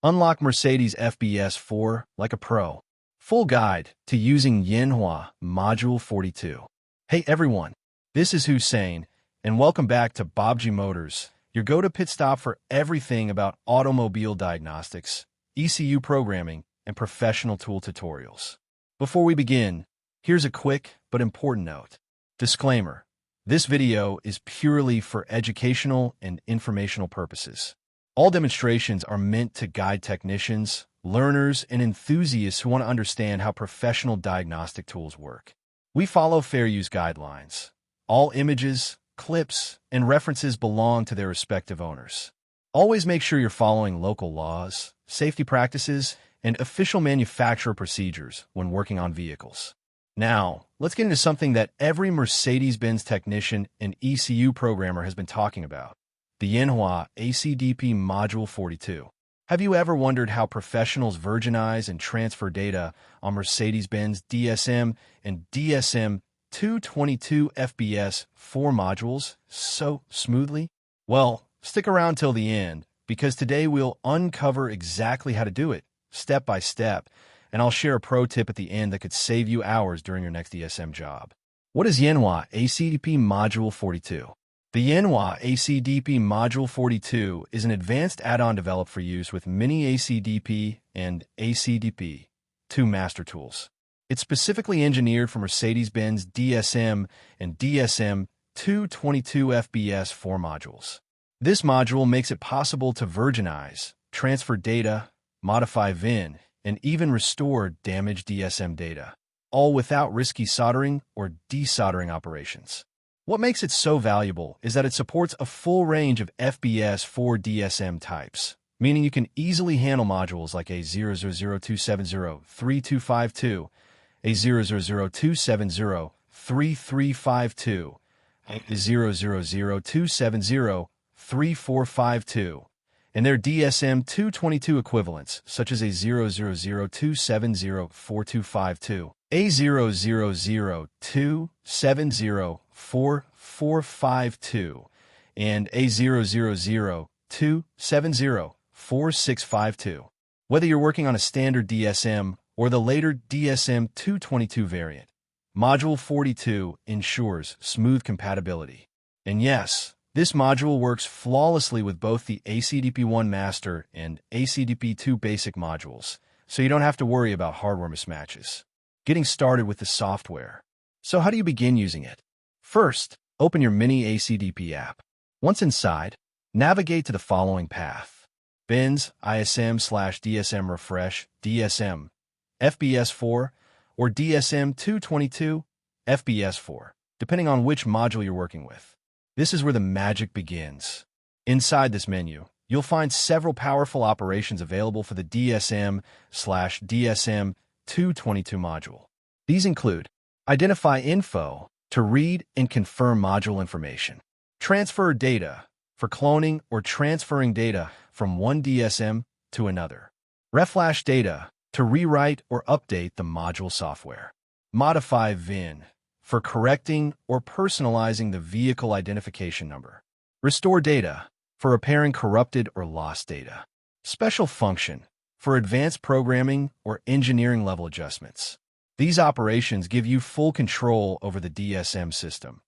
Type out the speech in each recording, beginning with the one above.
Unlock Mercedes FBS4 like a pro. Full guide to using Yanhua Module 42. Hey everyone, this is Hussein, and welcome back to Baabji Motors, your go-to pit stop for everything about automobile diagnostics, ECU programming, and professional tool tutorials. Before we begin, here's a quick but important note. Disclaimer: this video is purely for educational and informational purposes. All demonstrations are meant to guide technicians, learners, and enthusiasts who want to understand how professional diagnostic tools work. We follow fair use guidelines. All images, clips, and references belong to their respective owners. Always make sure you're following local laws, safety practices, and official manufacturer procedures when working on vehicles. Now, let's get into something that every Mercedes-Benz technician and ECU programmer has been talking about: the Yanhua ACDP Module 42. Have you ever wondered how professionals virginize and transfer data on Mercedes-Benz DSM and DSM222 FBS4 modules so smoothly? Well, stick around till the end, because today we'll uncover exactly how to do it, step by step, and I'll share a pro tip at the end that could save you hours during your next DSM job. What is Yanhua ACDP Module 42? The Yanhua ACDP Module 42 is an advanced add-on developed for use with Mini ACDP and ACDP, two master tools. It's specifically engineered for Mercedes-Benz DSM and DSM222 FBS4 modules. This module makes it possible to virginize, transfer data, modify VIN, and even restore damaged DSM data, all without risky soldering or desoldering operations. What makes it so valuable is that it supports a full range of FBS4 DSM types, meaning you can easily handle modules like A000270-3252, A000270-3352, A000270-3452, and their DSM222 equivalents, such as A000270-4252, A000270-4452, and A000270-4652. Whether you're working on a standard DSM or the later DSM222 variant, Module 42 ensures smooth compatibility. And yes, this module works flawlessly with both the ACDP1 Master and ACDP2 Basic modules, so you don't have to worry about hardware mismatches. Getting started with the software. So how do you begin using it? First, open your Mini ACDP app. Once inside, navigate to the following path: Benz ISM/DSM Refresh DSM FBS4 or DSM222 FBS4, depending on which module you're working with. This is where the magic begins. Inside this menu, you'll find several powerful operations available for the DSM/DSM222 module. These include Identify Info to read and confirm module information, Transfer Data for cloning or transferring data from one DSM to another, Reflash Data to rewrite or update the module software, Modify VIN for correcting or personalizing the vehicle identification number, Restore Data for repairing corrupted or lost data, Special Function for advanced programming or engineering level adjustments. These operations give you full control over the DSM system,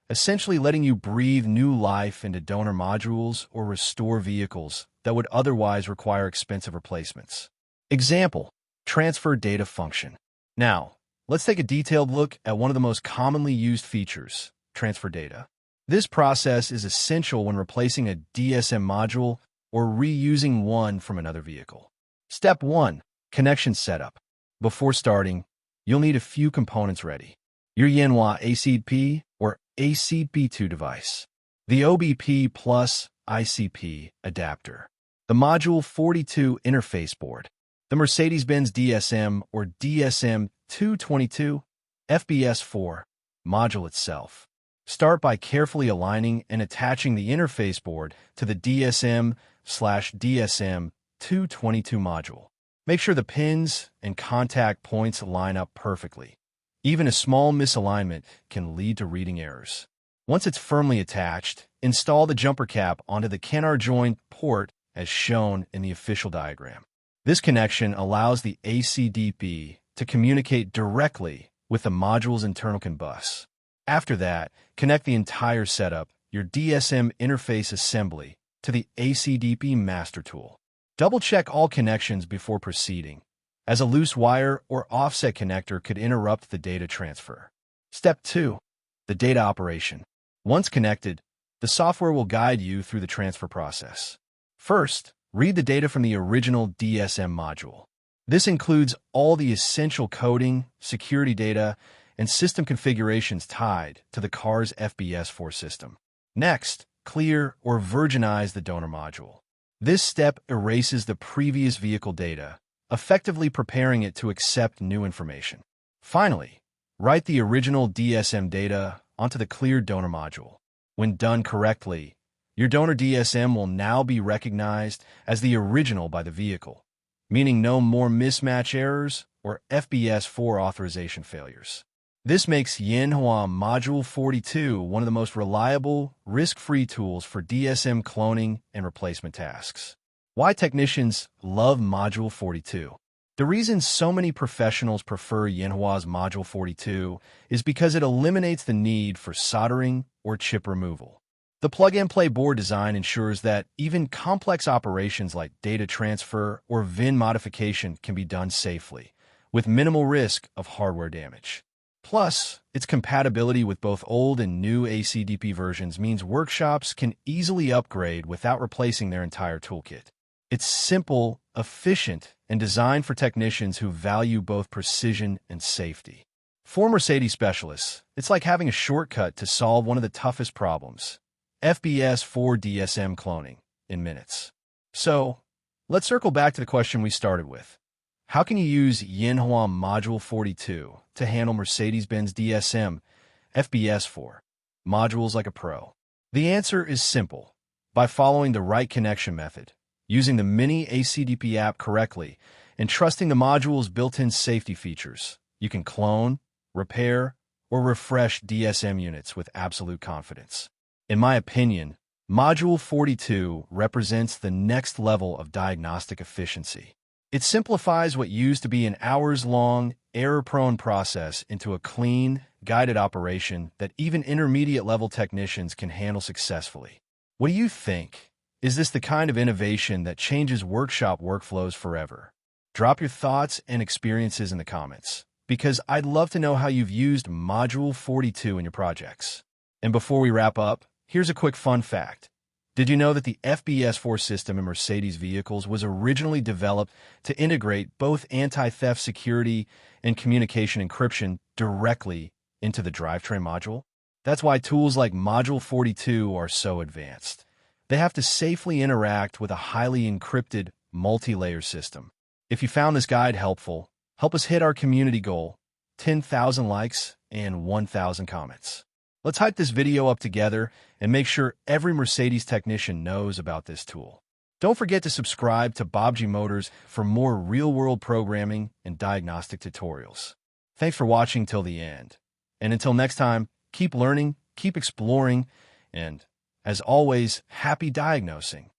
essentially letting you breathe new life into donor modules or restore vehicles that would otherwise require expensive replacements. Example: Transfer Data Function. Now, let's take a detailed look at one of the most commonly used features: transfer data. This process is essential when replacing a DSM module or reusing one from another vehicle. Step 1. Connection Setup. Before starting, you'll need a few components ready: your Yanhua ACDP or ACDP2 device, the OBP plus ICP adapter, the Module 42 interface board, the Mercedes-Benz DSM or DSM222 FBS4 module itself. Start by carefully aligning and attaching the interface board to the DSM/DSM222 module. Make sure the pins and contact points line up perfectly. Even a small misalignment can lead to reading errors. Once it's firmly attached, install the jumper cap onto the canard joint port as shown in the official diagram. This connection allows the ACDP to communicate directly with the module's internal CAN bus. After that, connect the entire setup, your DSM interface assembly, to the ACDP master tool. Double-check all connections before proceeding, as a loose wire or offset connector could interrupt the data transfer. Step 2. The data operation. Once connected, the software will guide you through the transfer process. First, read the data from the original DSM module. This includes all the essential coding, security data, and system configurations tied to the car's FBS4 system. Next, clear or virginize the donor module. This step erases the previous vehicle data, effectively preparing it to accept new information. Finally, write the original DSM data onto the cleared donor module. When done correctly, your donor DSM will now be recognized as the original by the vehicle, meaning no more mismatch errors or FBS4 authorization failures. This makes Yanhua Module 42 one of the most reliable, risk-free tools for DSM cloning and replacement tasks. Why technicians love Module 42? The reason so many professionals prefer Yanhua's Module 42 is because it eliminates the need for soldering or chip removal. The plug-and-play board design ensures that even complex operations like data transfer or VIN modification can be done safely, with minimal risk of hardware damage. Plus, its compatibility with both old and new ACDP versions means workshops can easily upgrade without replacing their entire toolkit. It's simple, efficient, and designed for technicians who value both precision and safety. For Mercedes specialists, it's like having a shortcut to solve one of the toughest problems: FBS4 DSM cloning in minutes. So, let's circle back to the question we started with. How can you use Yanhua Module 42 to handle Mercedes-Benz DSM FBS4 modules like a pro? The answer is simple: by following the right connection method, using the mini ACDP app correctly, and trusting the module's built-in safety features. You can clone, repair, or refresh DSM units with absolute confidence. In my opinion, Module 42 represents the next level of diagnostic efficiency. It simplifies what used to be an hours-long, error-prone process into a clean, guided operation that even intermediate-level technicians can handle successfully. What do you think? Is this the kind of innovation that changes workshop workflows forever? Drop your thoughts and experiences in the comments, because I'd love to know how you've used Module 42 in your projects. And before we wrap up, here's a quick fun fact. Did you know that the FBS4 system in Mercedes vehicles was originally developed to integrate both anti-theft security and communication encryption directly into the drivetrain module? That's why tools like Module 42 are so advanced. They have to safely interact with a highly encrypted, multi-layer system. If you found this guide helpful, help us hit our community goal: 10,000 likes and 1,000 comments. Let's hype this video up together and make sure every Mercedes technician knows about this tool. Don't forget to subscribe to Baabji Motors for more real-world programming and diagnostic tutorials. Thanks for watching till the end. And until next time, keep learning, keep exploring, and, as always, happy diagnosing.